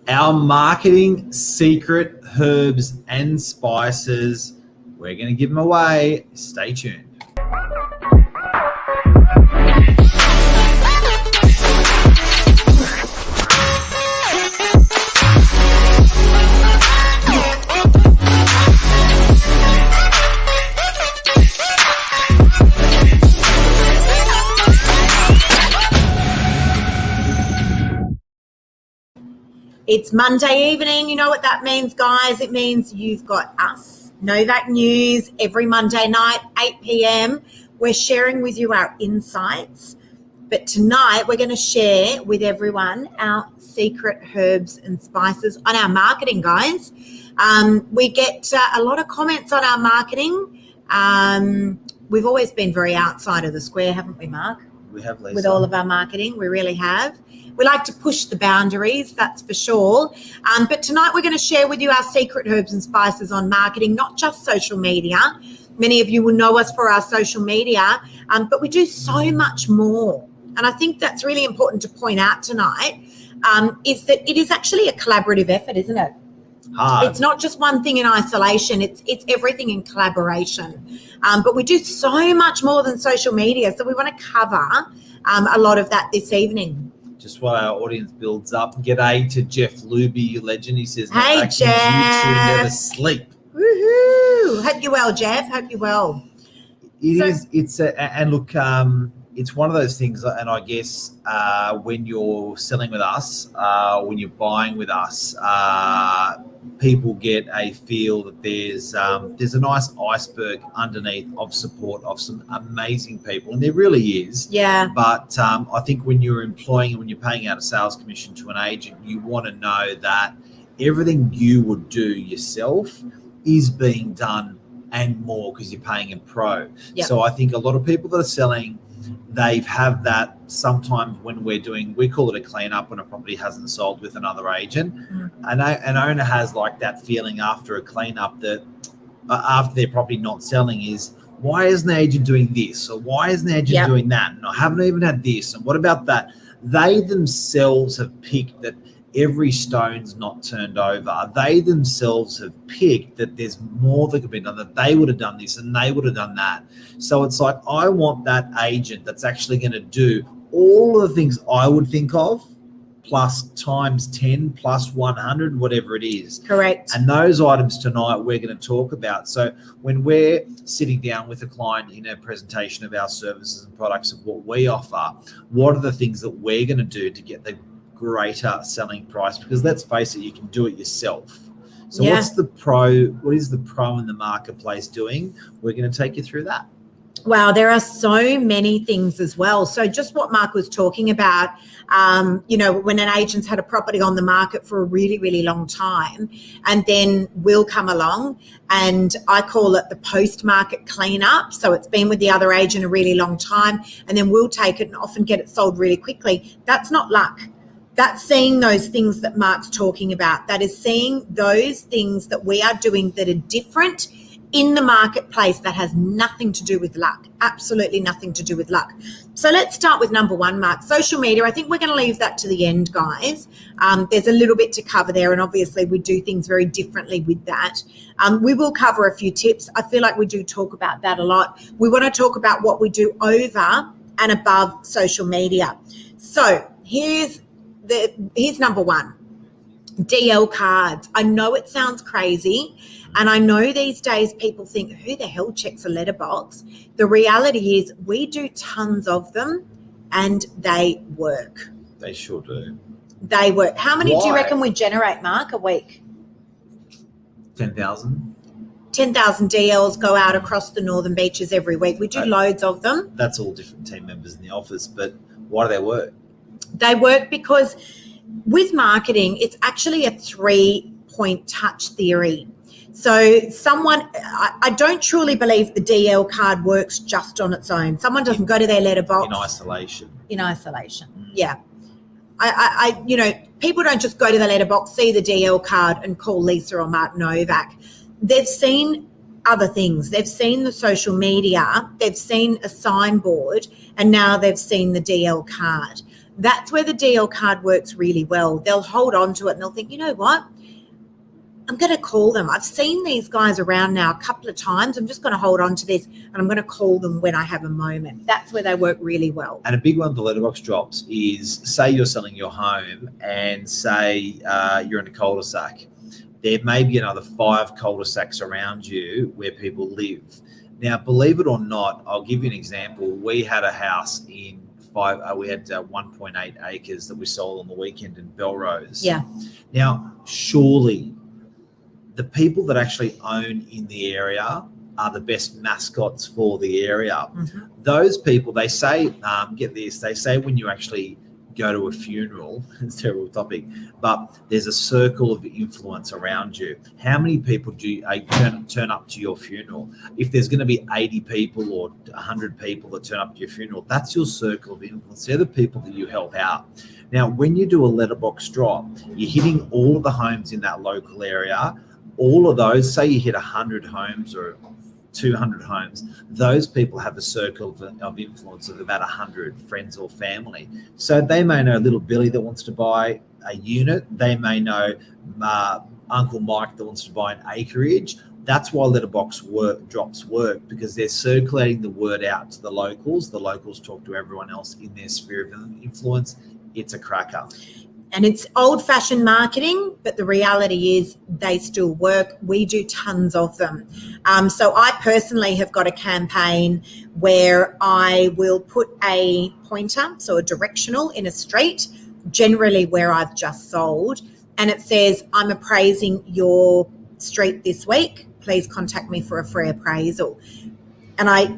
Our marketing secret herbs and spices. We're going to give them away. Stay tuned. It's Monday evening. You know what that means, guys? It means you've got us, Novak News, every Monday night, 8 p.m. We're sharing with you our insights. But tonight, we're going to share with everyone our secret herbs and spices on our marketing, guys. We get a lot of comments on our marketing. We've always been very outside of the square, haven't we, Mark? We have, Lisa. With all of our marketing, we really have. We like to push the boundaries, that's for sure. But tonight we're going to share with you our secret herbs and spices on marketing, not just social media. Many of you will know us for our social media, but we do so much more. And I think that's really important to point out tonight, is that it is actually a collaborative effort, isn't it? Hard. It's not just one thing in isolation. It's everything in collaboration. But we do so much more than social media. So we want to cover a lot of that this evening. Just while our audience builds up, g'day to Jeff Luby, legend. He says, "Hey, Novak, Jeff. You two never sleep." Woohoo! Hope you're well, Jeff. Hope you're well. It's one of those things, and I guess when you're selling with us, when you're buying with us, people get a feel that there's a nice iceberg underneath of support of some amazing people, and there really is. Yeah. But I think when you're employing and when you're paying out a sales commission to an agent, you want to know that everything you would do yourself is being done and more because you're paying a pro. Yep. So I think a lot of people that are selling, they have that sometimes when we call it a cleanup when a property hasn't sold with another agent. And an owner has like that feeling after a cleanup that after their property not selling is, why isn't the agent doing this? Or why isn't the agent doing that? And I haven't even had this. And what about that? They themselves have picked that every stone's not turned over. They themselves have picked that there's more that could be done, that they would have done this and they would have done that. So it's like, I want that agent that's actually going to do all of the things I would think of, plus times 10, plus 100, whatever it is. Correct. And those items tonight we're going to talk about. So when we're sitting down with a client in a presentation of our services and products of what we offer, what are the things that we're going to do to get the greater selling price? Because let's face it, you can do it yourself. So what is the pro in the marketplace doing? We're going to take you through that. Wow, there are so many things as well. So just what Mark was talking about, when an agent's had a property on the market for a really, really long time, and then we'll come along, and I call it the post-market cleanup. So it's been with the other agent a really long time, and then we'll take it and often get it sold really quickly. That's not luck. That's seeing those things that Mark's talking about. That is seeing those things that we are doing that are different in the marketplace that has nothing to do with luck, absolutely nothing to do with luck. So let's start with number one, Mark. Social media. I think we're going to leave that to the end, guys. There's a little bit to cover there, and obviously we do things very differently with that. We will cover a few tips. I feel like we do talk about that a lot. We want to talk about what we do over and above social media. So here's number one, DL cards. I know it sounds crazy, and I know these days people think, who the hell checks a letterbox? The reality is we do tons of them, and they work. They sure do. They work. How many do you reckon we generate, Mark, a week? 10,000. 10,000 DLs go out across the northern beaches every week. We do loads of them. That's all different team members in the office, but why do they work? They work because with marketing, it's actually a 3-point touch theory. So I don't truly believe the DL card works just on its own. Someone doesn't go to their letterbox. In isolation. Yeah. People don't just go to the letterbox, see the DL card and call Lisa or Mark Novak. They've seen other things. They've seen the social media, they've seen a signboard, and now they've seen the DL card. That's where the DL card works really well. They'll hold on to it and they'll think, you know what? I'm going to call them. I've seen these guys around now a couple of times. I'm just going to hold on to this and I'm going to call them when I have a moment. That's where they work really well. And a big one of the letterbox drops is, say you're selling your home and say you're in a cul-de-sac. There may be another 5 cul-de-sacs around you where people live. Now, believe it or not, I'll give you an example. We had a house in we had 1.8 acres that we sold on the weekend in Belrose. Yeah. Now, surely the people that actually own in the area are the best mascots for the area. Mm-hmm. Those people, they say, get this, they say when you actually go to a funeral, it's a terrible topic, but there's a circle of influence around you. How many people do you turn up to your funeral? If there's going to be 80 people or 100 people that turn up to your funeral, that's your circle of influence. They're the people that you help out. Now, when you do a letterbox drop, you're hitting all of the homes in that local area. All of those, say you hit 100 homes or 200 homes, those people have a circle of influence of about 100 friends or family. So they may know little Billy that wants to buy a unit. They may know Uncle Mike that wants to buy an acreage. That's why letterbox drops work, because they're circulating the word out to the locals. The locals talk to everyone else in their sphere of influence. It's a cracker. And it's old-fashioned marketing, but the reality is they still work. We do tons of them. So I personally have got a campaign where I will put a pointer, so a directional in a street, generally where I've just sold, and it says, I'm appraising your street this week. Please contact me for a free appraisal. And I,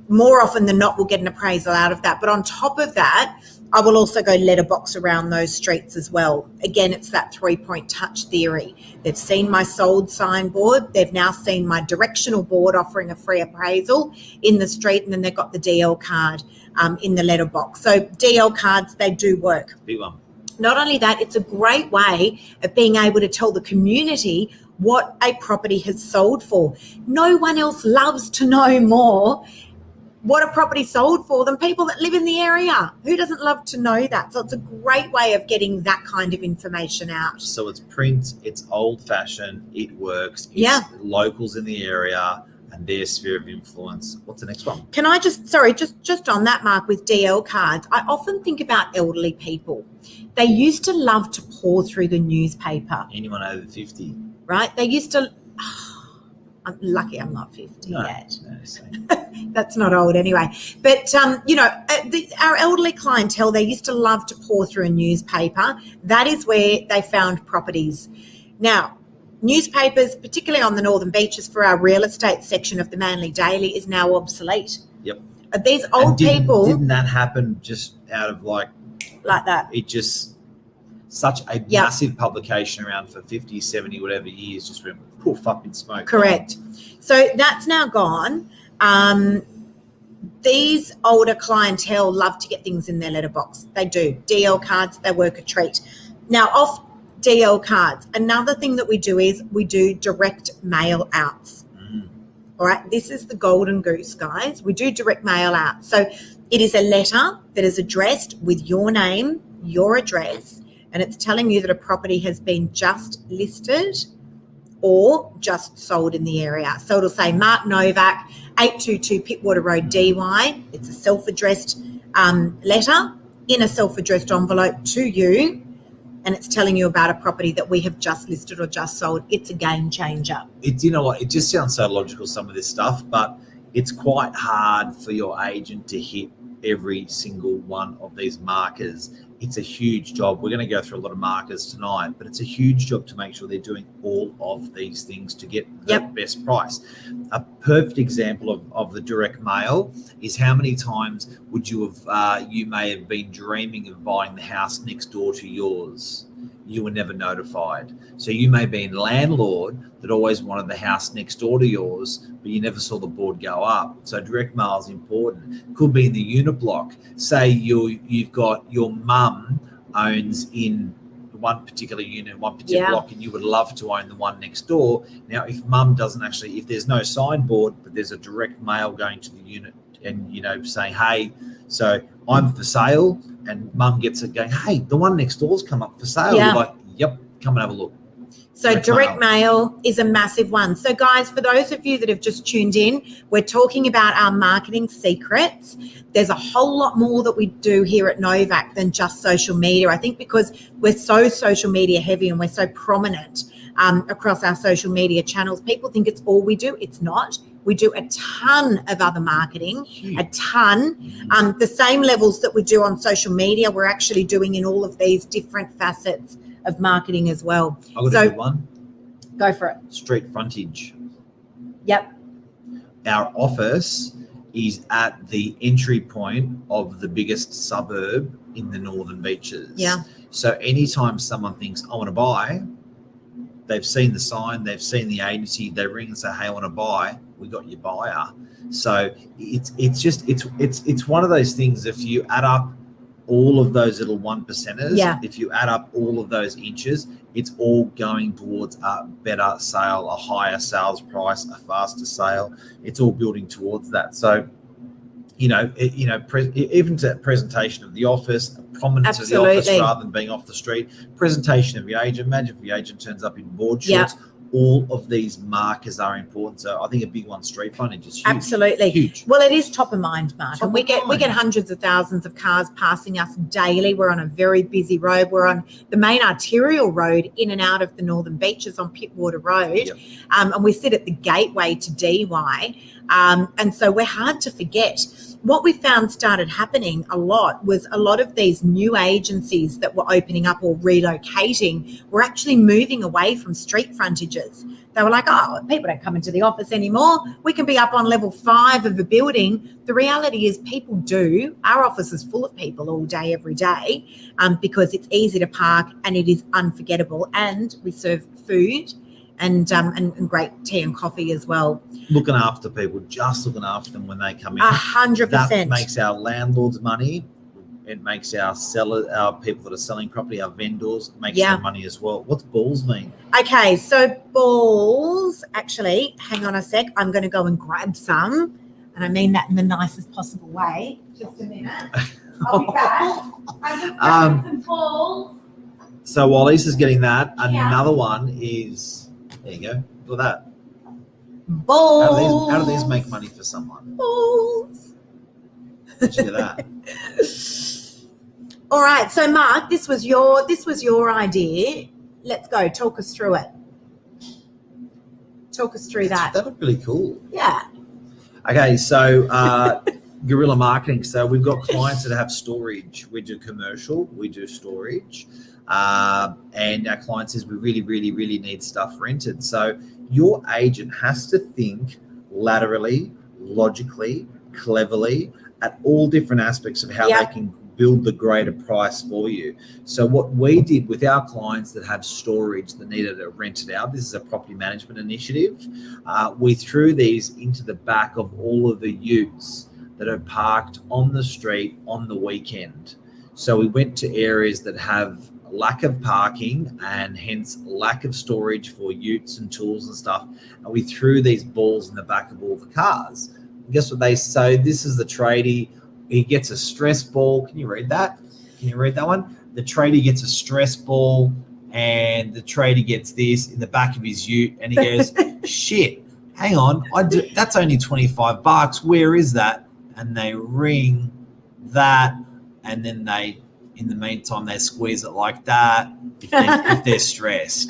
more often than not, will get an appraisal out of that. But on top of that, I will also go letterbox around those streets as well. Again, it's that 3-point touch theory. They've seen my sold signboard. They've now seen my directional board offering a free appraisal in the street, and then they've got the DL card in the letterbox. So DL cards, they do work. Big one. Not only that, it's a great way of being able to tell the community what a property has sold for. No one else loves to know more what a property sold for than people that live in the area. Who doesn't love to know that? So it's a great way of getting that kind of information out. So it's print, it's old-fashioned, it works. It's locals in the area and their sphere of influence. What's the next one? Can I just on that, Mark, with DL cards, I often think about elderly people. They used to love to pour through the newspaper. Anyone over 50. Right? They used to... I'm lucky I'm not 50 yet. No, that's not old anyway. But, our elderly clientele, they used to love to pour through a newspaper. That is where they found properties. Now, newspapers, particularly on the Northern Beaches for our real estate section of the Manly Daily, is now obsolete. Yep. These old people... Didn't that happen just out of like that? It just... Such a massive publication around for 50, 70, whatever years, just went poof up in smoke. Correct. So that's now gone. These older clientele love to get things in their letterbox. They do. DL cards, they work a treat. Now, off DL cards, another thing that we do is we do direct mail outs. All right. This is the golden goose, guys. We do direct mail out. So it is a letter that is addressed with your name, your address, and it's telling you that a property has been just listed or just sold in the area. So it'll say Mark Novak, 822 Pittwater Road, DY. It's a self-addressed letter in a self-addressed envelope to you, and it's telling you about a property that we have just listed or just sold. It's a game changer. You know what? It just sounds so logical, some of this stuff, but it's quite hard for your agent to hit every single one of these markers. It's a huge job. We're going to go through a lot of markers tonight, but it's a huge job to make sure they're doing all of these things to get the best price. A perfect example of the direct mail is how many times would you may have been dreaming of buying the house next door to yours. You were never notified. So you may be a landlord that always wanted the house next door to yours, but you never saw the board go up. So direct mail is important. Could be in the unit block. Say you've got your mum owns in one particular unit, one particular block, and you would love to own the one next door. Now, if mum doesn't if there's no signboard, but there's a direct mail going to the unit and, saying, hey, So I'm for sale, and mum gets it going, hey, the one next door's come up for sale. Yeah. You're like, yep, come and have a look. So direct mail is a massive one. So guys, for those of you that have just tuned in, we're talking about our marketing secrets. There's a whole lot more that we do here at Novak than just social media. I think because we're so social media heavy and we're so prominent across our social media channels, people think it's all we do. It's not. We do a ton of other marketing, a ton. The same levels that we do on social media, we're actually doing in all of these different facets of marketing as well. I've got a good one. Go for it. Street frontage. Yep. Our office is at the entry point of the biggest suburb in the Northern Beaches. Yeah. So anytime someone thinks, I want to buy, they've seen the sign, they've seen the agency, they ring and say, hey, I want to buy, we got your buyer. So it's one of those things. If you add up all of those little 1%ers, if you add up all of those inches, it's all going towards a better sale, a higher sales price, a faster sale. It's all building towards that. So, even to presentation of the office, prominence of the office rather than being off the street, presentation of your agent. Imagine if your agent turns up in board shorts. All of these markers are important. So I think a big one, street frontage, is huge. Absolutely. Huge. Well, it is top of mind, Mark. And we get hundreds of thousands of cars passing us daily. We're on a very busy road. We're on the main arterial road in and out of the Northern Beaches on Pittwater Road. And we sit at the gateway to DY. And so we're hard to forget. What we found started happening a lot was a lot of these new agencies that were opening up or relocating were actually moving away from street frontages. They were like, oh, people don't come into the office anymore. We can be up on level 5 of a building. The reality is people do. Our office is full of people all day, every day, because it's easy to park and it is unforgettable. And we serve food and great tea and coffee as well. Looking after people, just looking after them when they come in. 100%. That makes our landlords money. It makes our people that are selling property, our vendors, makes them money as well. What's balls mean? Okay, so balls, actually, hang on a sec. I'm going to go and grab some. And I mean that in the nicest possible way. Just a minute. I'll be back. I'm just grabbing some balls. So while Lisa's getting that, another one is... There you go. Look at that. Balls. How do these make money for someone? Balls. Look at that. All right. So, Mark, this was your idea. Let's go. Talk us through it. Talk us through that. That looked really cool. Yeah. Okay. So, guerrilla marketing. So we've got clients that have storage. We do commercial. We do storage. And our client says we really, really, really need stuff rented. So your agent has to think laterally, logically, cleverly at all different aspects of how they can build the greater price for you. So what we did with our clients that have storage that needed it rented out, this is a property management initiative, we threw these into the back of all of the utes that are parked on the street on the weekend. So we went to areas that have lack of parking and hence lack of storage for utes and tools and stuff, and we threw these balls in the back of all the cars. And guess what they say? This is the tradie. He gets a stress ball. Can you read that? Can you read that one? The tradie gets a stress ball, and the tradie gets this in the back of his ute, and he goes, "Shit, hang on, that's only $25. Where is that?" And they ring that, and then they. In the meantime, they squeeze it like that if they're stressed.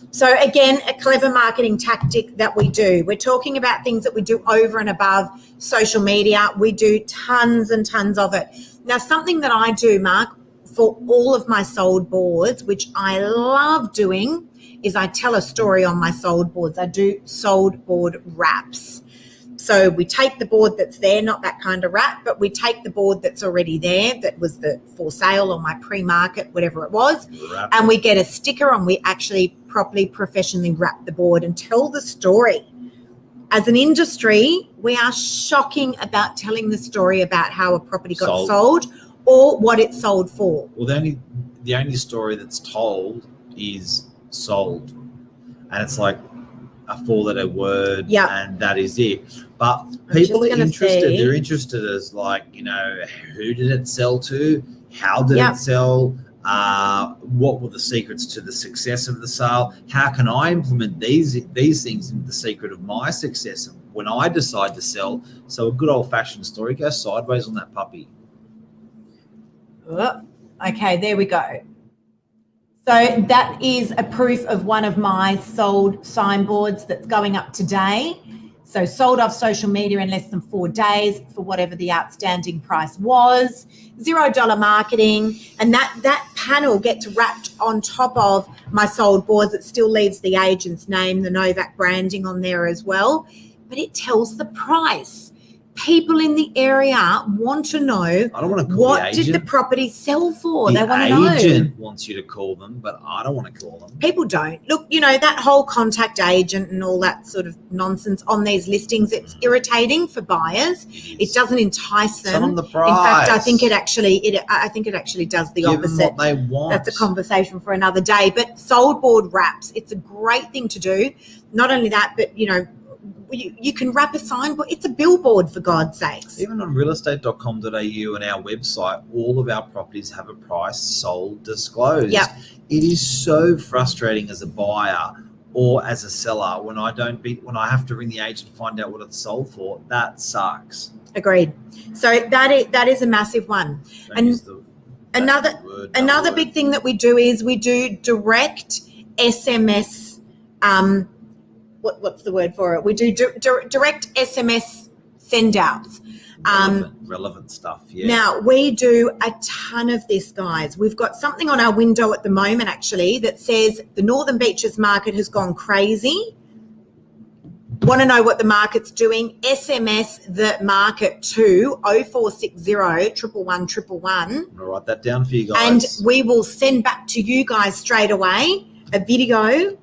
So again, a clever marketing tactic that we do. We're talking about things that we do over and above social media. We do tons and tons of it. Now, something that I do, Mark, for all of my sold boards, which I love doing, is I tell a story on my sold boards. I do sold board wraps. So we take the board that's there, not that kind of wrap, but we take the board that's already there, that was the for sale or my pre-market, whatever it was, and we get a sticker and we actually properly, professionally wrap the board and tell the story. As an industry, we are shocking about telling the story about how a property got sold or what it sold for. Well, the only story that's told is sold. And it's like, a 4-letter word, and that is it. But people are interested. They're interested as like, you know, who did it sell to? How did it sell? What were the secrets to the success of the sale? How can I implement these things into the secret of my success when I decide to sell? So a good old-fashioned story goes sideways on that puppy. Oh, okay, there we go. So that is a proof of one of my sold signboards that's going up today. So sold off social media in less than 4 days for whatever the outstanding price was, $0 marketing. And that panel gets wrapped on top of my sold boards. It still leaves the agent's name, the Novak branding on there as well, but it tells the price. People in the area want to know, I don't want to call what did the property sell for? They want to know. The agent wants you to call them, but I don't want to call them. People don't. Look, you know, that whole contact agent and all that sort of nonsense on these listings, it's irritating for buyers. It doesn't entice them. Tell them the price. In fact, I think it actually does the opposite. Give them what they want. That's a conversation for another day. But sold board wraps, it's a great thing to do. Not only that, but, you know, you can wrap a signboard. It's a billboard, for God's sakes. Even on realestate.com.au and our website, all of our properties have a price sold disclosed. Yep. It is so frustrating as a buyer or as a seller when I have to ring the agent to find out what it's sold for. That sucks. Agreed. So that is a massive one. And another big thing that we do is we do direct SMS. What's the word for it? We do direct SMS send outs. Relevant stuff, yeah. Now, we do a ton of this, guys. We've got something on our window at the moment, actually, that says the Northern Beaches market has gone crazy. Want to know what the market's doing? SMS the market to 0460 111 111. I'm going to write that down for you guys. And we will send back to you guys straight away a video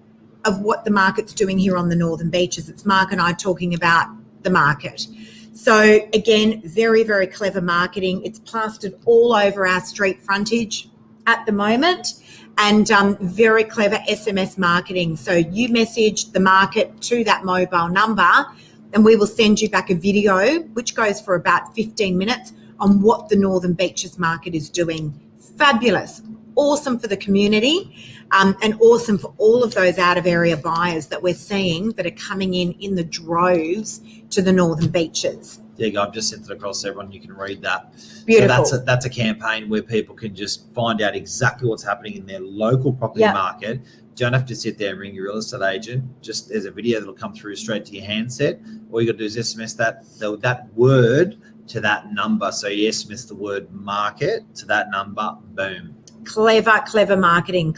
of what the market's doing here on the Northern Beaches. It's Mark and I talking about the market. So again, very, very clever marketing. It's plastered all over our street frontage at the moment, and very clever SMS marketing. So you message the market to that mobile number and we will send you back a video, which goes for about 15 minutes, on what the Northern Beaches market is doing. Fabulous. Awesome for the community. And awesome for all of those out-of-area buyers that we're seeing that are coming in the droves to the Northern Beaches. There you go. I've just sent it across to everyone. You can read that. Beautiful. So that's a campaign where people can just find out exactly what's happening in their local property market. Don't have to sit there and ring your real estate agent. Just there's a video that'll come through straight to your handset. All you got to do is SMS that word to that number. So you SMS the word market to that number. Boom. Clever marketing,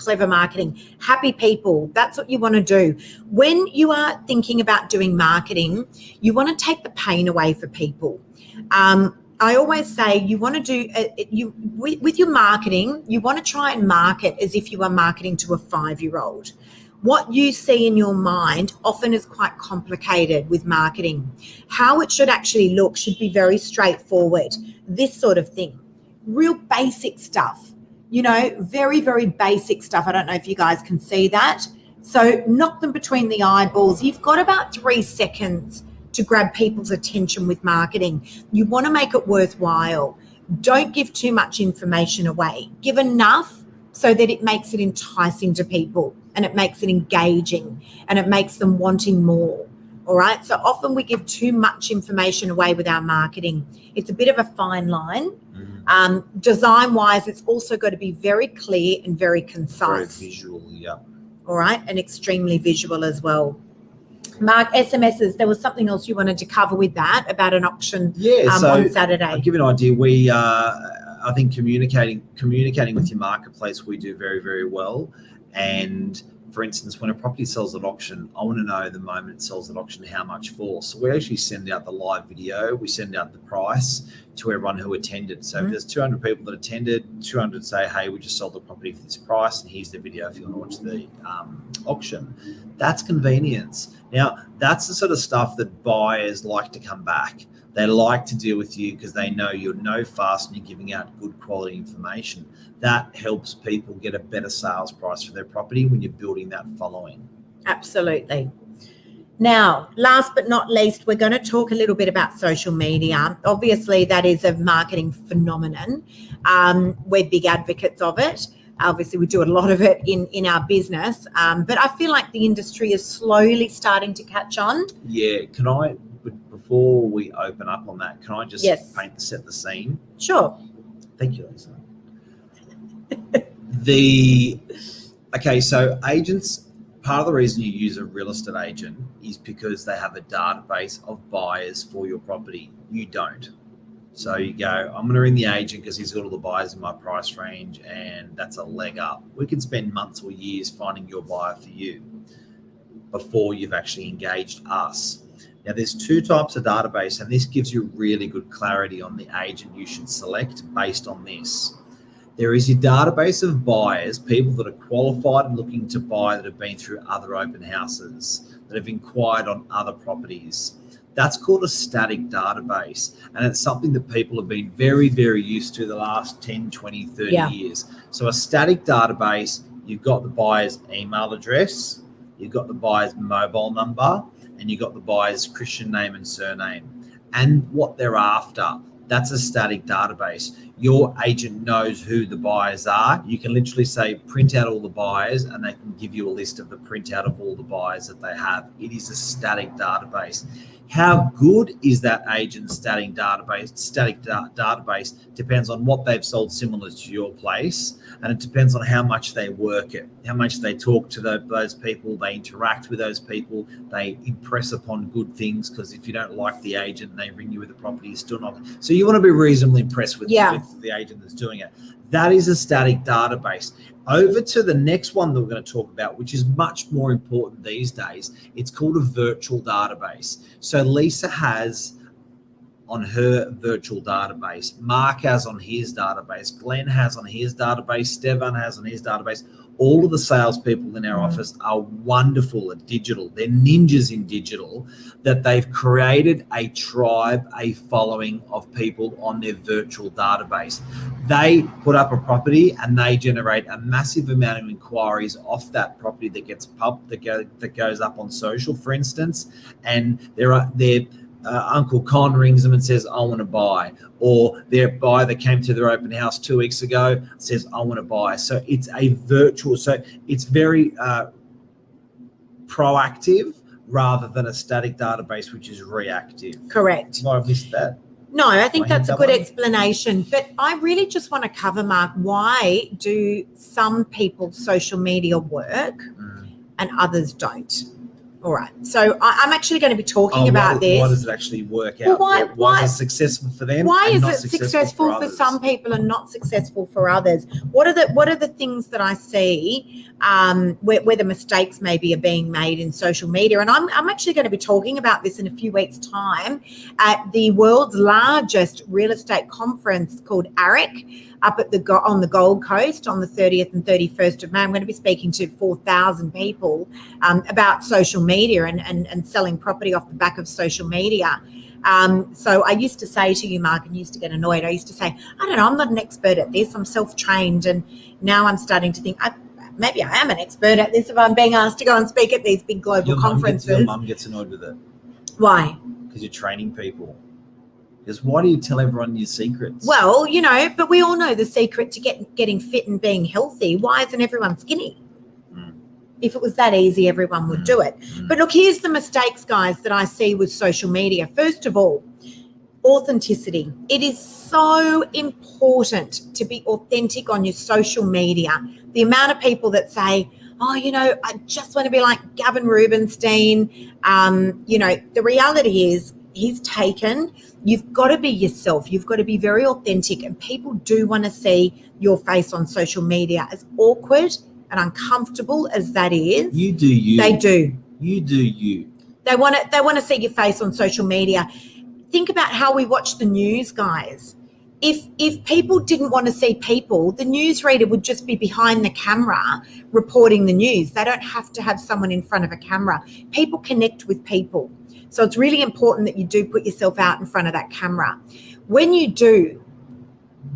happy people. That's what you want to do. When you are thinking about doing marketing, you want to take the pain away for people. I always say you want to do with your marketing, you want to try and market as if you are marketing to a 5-year-old. What you see in your mind often is quite complicated with marketing. How it should actually look should be very straightforward. This sort of thing, real basic stuff. You know, very, very basic stuff. I don't know if you guys can see that. So knock them between the eyeballs. You've got about 3 seconds to grab people's attention with marketing. You want to make it worthwhile. Don't give too much information away. Give enough so that it makes it enticing to people and it makes it engaging and it makes them wanting more. All right. So often we give too much information away with our marketing. It's a bit of a fine line. Design-wise, it's also got to be very clear and very concise. Very visual, yeah. All right, and extremely visual as well. Mark, SMSs, there was something else you wanted to cover with that about an auction on Saturday. I'll give you an idea. We, I think communicating with your marketplace, we do very, very well. And for instance, when a property sells at auction, I want to know the moment it sells at auction how much for. So we actually send out the live video. We send out the price to everyone who attended. So if there's 200 people that attended, 200 say, hey, we just sold the property for this price and here's the video if you want to watch the auction. That's convenience. Now, that's the sort of stuff that buyers like to come back. They like to deal with you because they know you're no fuss and you're giving out good quality information. That helps people get a better sales price for their property when you're building that following. Absolutely. Now, last but not least, we're going to talk a little bit about social media. Obviously, that is a marketing phenomenon. We're big advocates of it. Obviously, we do a lot of it in our business, but I feel like the industry is slowly starting to catch on. Yeah, before we open up on that, can I just set the scene? Sure. Thank you, Lisa. Okay, so agents, part of the reason you use a real estate agent is because they have a database of buyers for your property. You don't. So you go, I'm going to ring the agent because he's got all the buyers in my price range, and that's a leg up. We can spend months or years finding your buyer for you before you've actually engaged us. Now, there's two types of database, and this gives you really good clarity on the agent you should select based on this. There is your database of buyers, people that are qualified and looking to buy that have been through other open houses, that have inquired on other properties. That's called a static database, and it's something that people have been very, very used to the last 10, 20, 30 years. So a static database, you've got the buyer's email address, you've got the buyer's mobile number, and you've got the buyer's Christian name and surname and what they're after. That's a static database. Your agent knows who the buyers are. You can literally say, print out all the buyers, and they can give you a list of the printout of all the buyers that they have. It is a static database. How good is that agent's static database? Static database depends on what they've sold similar to your place, and it depends on how much they work it, how much they talk to those people, they interact with those people, they impress upon good things, because if you don't like the agent and they ring you with a property, you're still not. So you want to be reasonably impressed with the agent that's doing it. That is a static database. Over to the next one that we're going to talk about, which is much more important these days. It's called a virtual database. So Lisa has on her virtual database, Mark has on his database, Glenn has on his database, Stefan has on his database. All of the salespeople in our office are wonderful at digital. They're ninjas in digital, that they've created a tribe, a following of people on their virtual database. They put up a property and they generate a massive amount of inquiries off that property that gets that goes up on social, for instance, and their Uncle Con rings them and says, I want to buy. Or their buyer that came to their open house 2 weeks ago says, I want to buy. So it's a virtual, so it's very proactive rather than a static database, which is reactive. Correct. Have I missed that? No, I think that's a good explanation. But I really just want to cover, Mark, why do some people's social media work and others don't? All right. So I'm actually going to be talking about this. Why does it actually work out? Well, why is it successful for them? Why is it successful for some people and not successful for others? What are the things that I see where the mistakes maybe are being made in social media? And I'm actually going to be talking about this in a few weeks' time at the world's largest real estate conference called ARIC, up at on the Gold Coast on the 30th and 31st of May. I'm going to be speaking to 4,000 people about social media and selling property off the back of social media. So I used to say to you, Mark, and you used to get annoyed, I used to say, I don't know, I'm not an expert at this. I'm self-trained. And now I'm starting to think, maybe I am an expert at this if I'm being asked to go and speak at these big global conferences. Your mum gets annoyed with it. Why? Because you're training people. Because why do you tell everyone your secrets? Well, but we all know the secret to getting fit and being healthy. Why isn't everyone skinny? If it was that easy, everyone would do it. But look, here's the mistakes, guys, that I see with social media. First of all, authenticity. It is so important to be authentic on your social media. The amount of people that say, I just want to be like Gavin Rubinstein. The reality is you've got to be yourself. You've got to be very authentic, and people do want to see your face on social media. As awkward and uncomfortable as that is, you do you. They do. You do you. They want to see your face on social media. Think about how we watch the news, guys. If people didn't want to see people, the newsreader would just be behind the camera reporting the news. They don't have to have someone in front of a camera. People connect with people. So it's really important that you do put yourself out in front of that camera. When you do,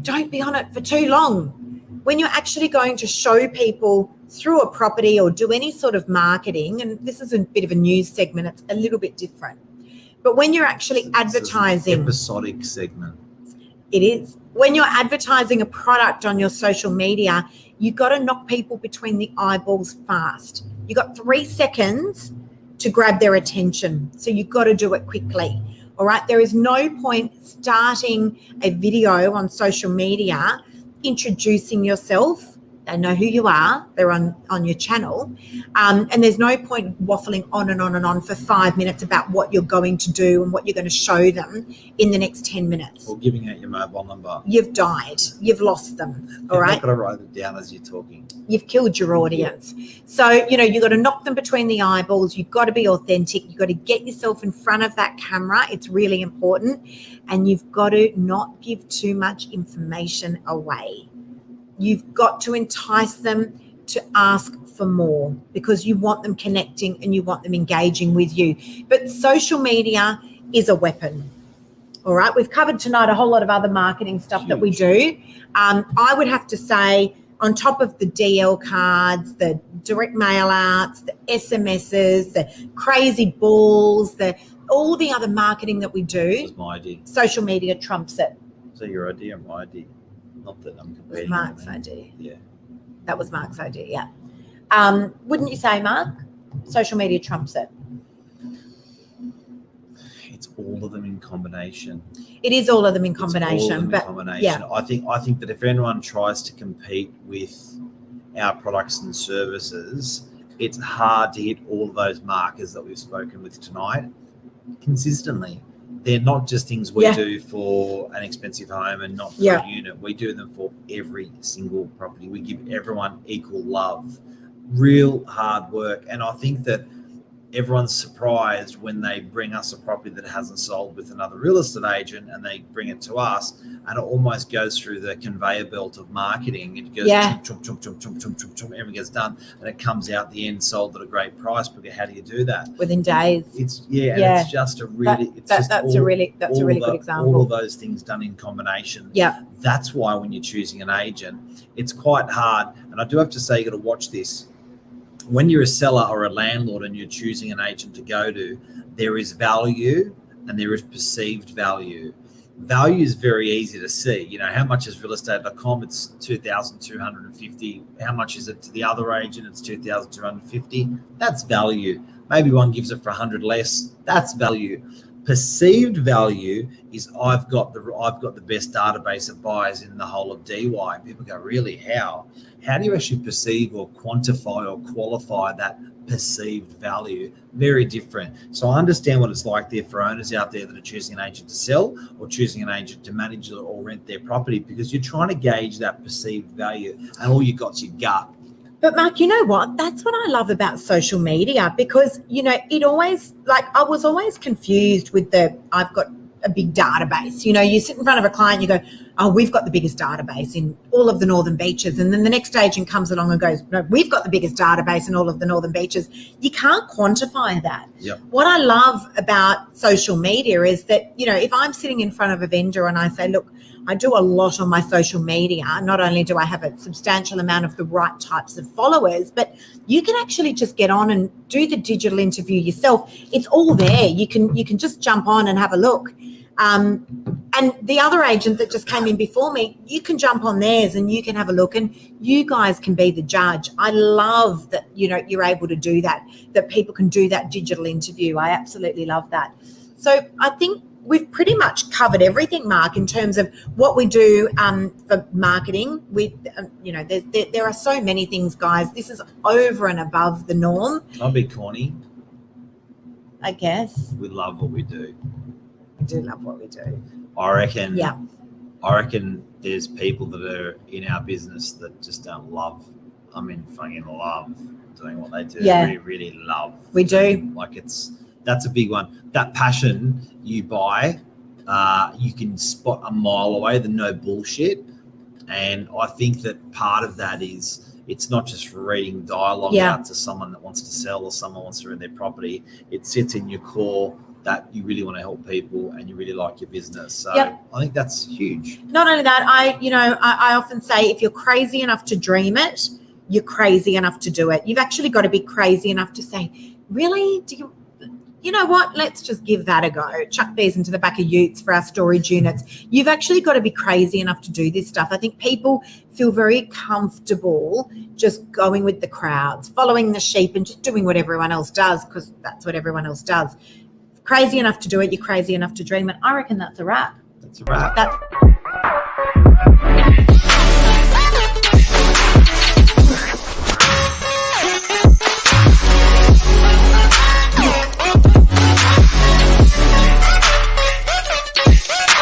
don't be on it for too long. When you're actually going to show people through a property or do any sort of marketing, and this is a bit of a news segment, it's a little bit different. But when you're actually advertising, episodic segment. it is. When you're advertising a product on your social media, you got to knock people between the eyeballs fast. You got 3 seconds to grab their attention. So you've got to do it quickly. All right. There is no point starting a video on social media, introducing yourself. They know who you are. They're on your channel. And there's no point waffling on and on and on for 5 minutes about what you're going to do and what you're going to show them in the next 10 minutes. Or giving out your mobile number. You've died. You've lost them. All right. You've got to write it down as you're talking. You've killed your audience. So, you've got to knock them between the eyeballs. You've got to be authentic. You've got to get yourself in front of that camera. It's really important. And you've got to not give too much information away. You've got to entice them to ask for more because you want them connecting and you want them engaging with you. But social media is a weapon. All right. We've covered tonight a whole lot of other marketing stuff that we do. I would have to say, on top of the DL cards, the direct mail outs, the SMSs, the crazy balls, all the other marketing that we do. That was my idea. Social media trumps it. So your idea and my idea. Not that I'm comparing. It was Mark's idea. Yeah. That was Mark's idea, yeah. Wouldn't you say, Mark? Social media trumps it. It's all of them in combination. It is all of them in combination. It's all of them in combination. Yeah. I think that if anyone tries to compete with our products and services, it's hard to hit all of those markers that we've spoken with tonight consistently. They're not just things we do for an expensive home and not for a unit. We do them for every single property. We give everyone equal love, real hard work. And I think that everyone's surprised when they bring us a property that hasn't sold with another real estate agent and they bring it to us, and it almost goes through the conveyor belt of marketing. It goes chump, chump, chump, chump, chump, chump, chump, everything gets done, and it comes out the end sold at a great price. But how do you do that? Within days. And it's just a really that's a really good example. All of those things done in combination. Yeah. That's why when you're choosing an agent, it's quite hard. And I do have to say, you got to watch this. When you're a seller or a landlord and you're choosing an agent to go to, there is value and there is perceived value. Value is very easy to see. How much is realestate.com? It's 2,250. How much is it to the other agent? It's 2,250. That's value. Maybe one gives it for 100 less. That's value. Perceived value is I've got the best database of buyers in the whole of DY. People go, really? How? How do you actually perceive or quantify or qualify that perceived value? Very different. So I understand what it's like there for owners out there that are choosing an agent to sell or choosing an agent to manage or rent their property, because you're trying to gauge that perceived value and all you got's your gut. But Mark, you know what? That's what I love about social media, because, it always, I was always confused with I've got a big database. You sit in front of a client, you go, oh, we've got the biggest database in all of the Northern Beaches. And then the next agent comes along and goes, no, we've got the biggest database in all of the Northern Beaches. You can't quantify that. Yep. What I love about social media is that, if I'm sitting in front of a vendor and I say, look, I do a lot on my social media. Not only do I have a substantial amount of the right types of followers, but you can actually just get on and do the digital interview yourself. It's all there. You can just jump on and have a look. And the other agent that just came in before me, you can jump on theirs and you can have a look, and you guys can be the judge. I love that, you're able to do that people can do that digital interview. I absolutely love that. So I think we've pretty much covered everything, Mark, in terms of what we do for marketing. There are so many things, guys. This is over and above the norm. I'll be corny. I guess. We love what we do. We do love what we do. I reckon. Yeah. I reckon there's people that are in our business that just don't love. Fucking love doing what they do. Yeah. Really, really love. We do. That's a big one. That passion you buy, you can spot a mile away, the no bullshit. And I think that part of that is it's not just reading dialogue out to someone that wants to sell or someone wants to rent their property. It sits in your core that you really want to help people and you really like your business. So I think that's huge. Not only that, I often say if you're crazy enough to dream it, you're crazy enough to do it. You've actually got to be crazy enough to say, really? You know what? Let's just give that a go. Chuck these into the back of utes for our storage units. You've actually got to be crazy enough to do this stuff. I think people feel very comfortable just going with the crowds, following the sheep and just doing what everyone else does because that's what everyone else does. Crazy enough to do it, you're crazy enough to dream it. I reckon that's a wrap. That's a wrap. That's